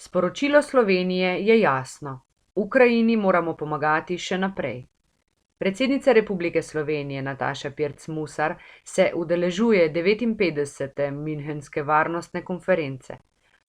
Sporočilo Slovenije je jasno: Ukrajini moramo pomagati še naprej. Predsednica Republike Slovenije Nataša Pirc Musar se udeležuje 59. Münchenske varnostne konference.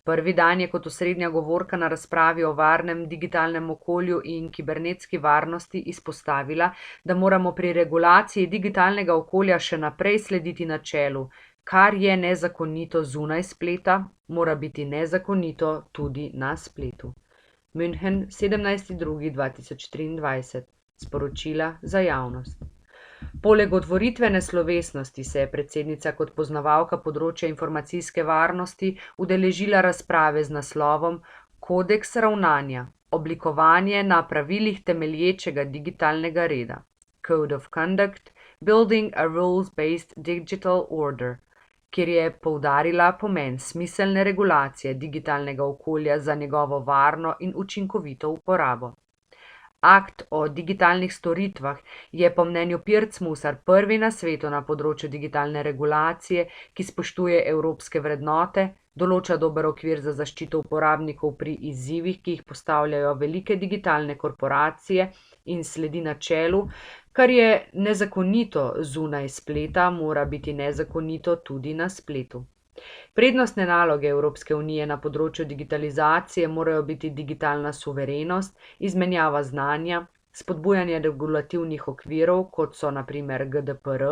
Prvi dan je kot osrednja govorka na razpravi o varnem digitalnem okolju in kibernetski varnosti izpostavila, da moramo pri regulaciji digitalnega okolja še naprej slediti načelu: kar je nezakonito zunaj spleta, mora biti nezakonito tudi na spletu. München, 17.2.2023. Sporočila za javnost. Poleg otvoritvene slovesnosti se je predsednica kot poznavalka področja informacijske varnosti udeležila razprave z naslovom Kodeks ravnanja: oblikovanje na pravilih temelječega digitalnega reda. Code of Conduct: Building a Rules-Based Digital Order, kjer je poudarila pomen smiselne regulacije digitalnega okolja za njegovo varno in učinkovito uporabo. Akt o digitalnih storitvah je po mnenju Pirc Musar prvi na svetu na področju digitalne regulacije, ki spoštuje evropske vrednote, določa dober okvir za zaščito uporabnikov pri izzivih, ki jih postavljajo velike digitalne korporacije, in sledi načelu: kar je nezakonito zunaj spleta, mora biti nezakonito tudi na spletu. Prednostne naloge Evropske unije na področju digitalizacije morajo biti digitalna suverenost, izmenjava znanja, spodbujanje regulativnih okvirov, kot so na primer GDPR,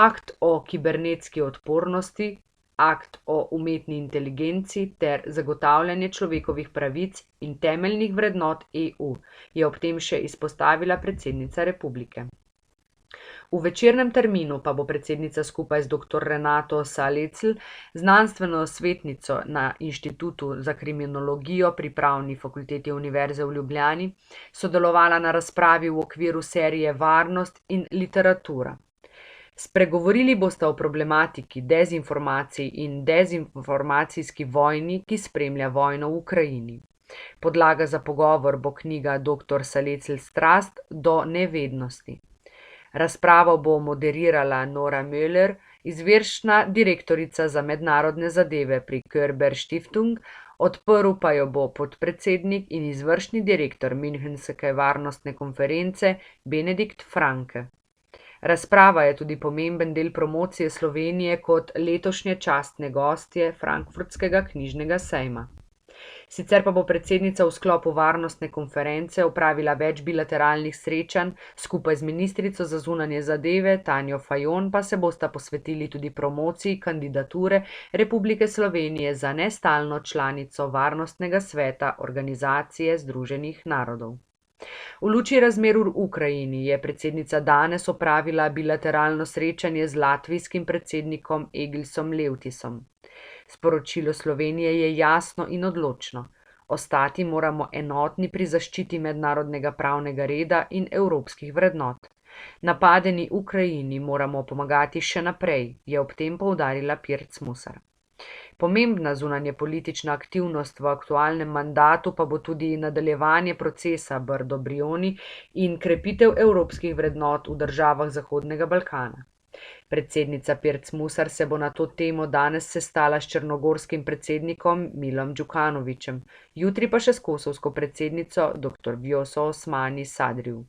akt o kibernetski odpornosti, akt o umetni inteligenci ter zagotavljanje človekovih pravic in temeljnih vrednot EU, je ob tem še izpostavila predsednica republike. V večernem terminu pa bo predsednica skupaj z dr. Renato Salecl, znanstveno svetnico na Inštitutu za kriminologijo pri Pravni fakulteti Univerze v Ljubljani, sodelovala na razpravi v okviru serije Varnost in literatura. Spregovorili bosta o problematiki dezinformacij in dezinformacijski vojni, ki spremlja vojno v Ukrajini. Podlaga za pogovor bo knjiga dr. Salecl Strast do nevednosti. Razpravo bo moderirala Nora Möller, izvršna direktorica za mednarodne zadeve pri Körber Stiftung, odprl pa jo bo podpredsednik in izvršni direktor Münchenske varnostne konference Benedikt Franke. Razprava je tudi pomemben del promocije Slovenije kot letošnje častne gostje Frankfurtskega knjižnega sejma. Sicer pa bo predsednica v sklopu varnostne konference opravila več bilateralnih srečanj, skupaj z ministrico za zunanje zadeve Tanjo Fajon pa se bosta posvetili tudi promociji kandidature Republike Slovenije za nestalno članico Varnostnega sveta Organizacije združenih narodov. V luči razmer v Ukrajini je predsednica danes opravila bilateralno srečanje z latvijskim predsednikom Egilsom Levtisom. Sporočilo Slovenije je jasno in odločno: ostati moramo enotni pri zaščiti mednarodnega pravnega reda in evropskih vrednot. Napadeni Ukrajini moramo pomagati še naprej, je ob tem poudarila Pirc Musar. Pomembna zunanjepolitična aktivnost v aktualnem mandatu pa bo tudi nadaljevanje procesa Brdo-Brioni in krepitev evropskih vrednot v državah Zahodnega Balkana. Predsednica Pirc Musar se bo na to temo danes sestala s črnogorskim predsednikom Milom Đukanovićem, jutri pa še s kosovsko predsednico dr. Vjoso Osmani Sadriu.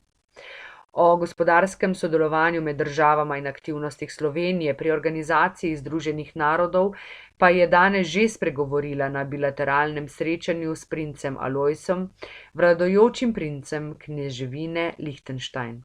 O gospodarskem sodelovanju med državama in aktivnostih Slovenije pri Organizaciji združenih narodov pa je danes že spregovorila na bilateralnem srečanju s princem Alojzom, vladajočim princem Kneževine Lichtenstein.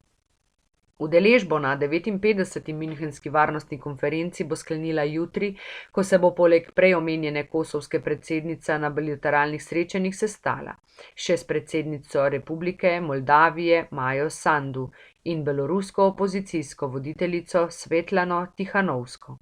Udeležbo na 59. Münchenski varnostni konferenci bo sklenila jutri, ko se bo poleg prej omenjene kosovske predsednice na bilateralnih srečanjih sestala še s predsednico Republike Moldavije Majo Sandu in belorusko opozicijsko voditeljico Svetlano Tihanovsko.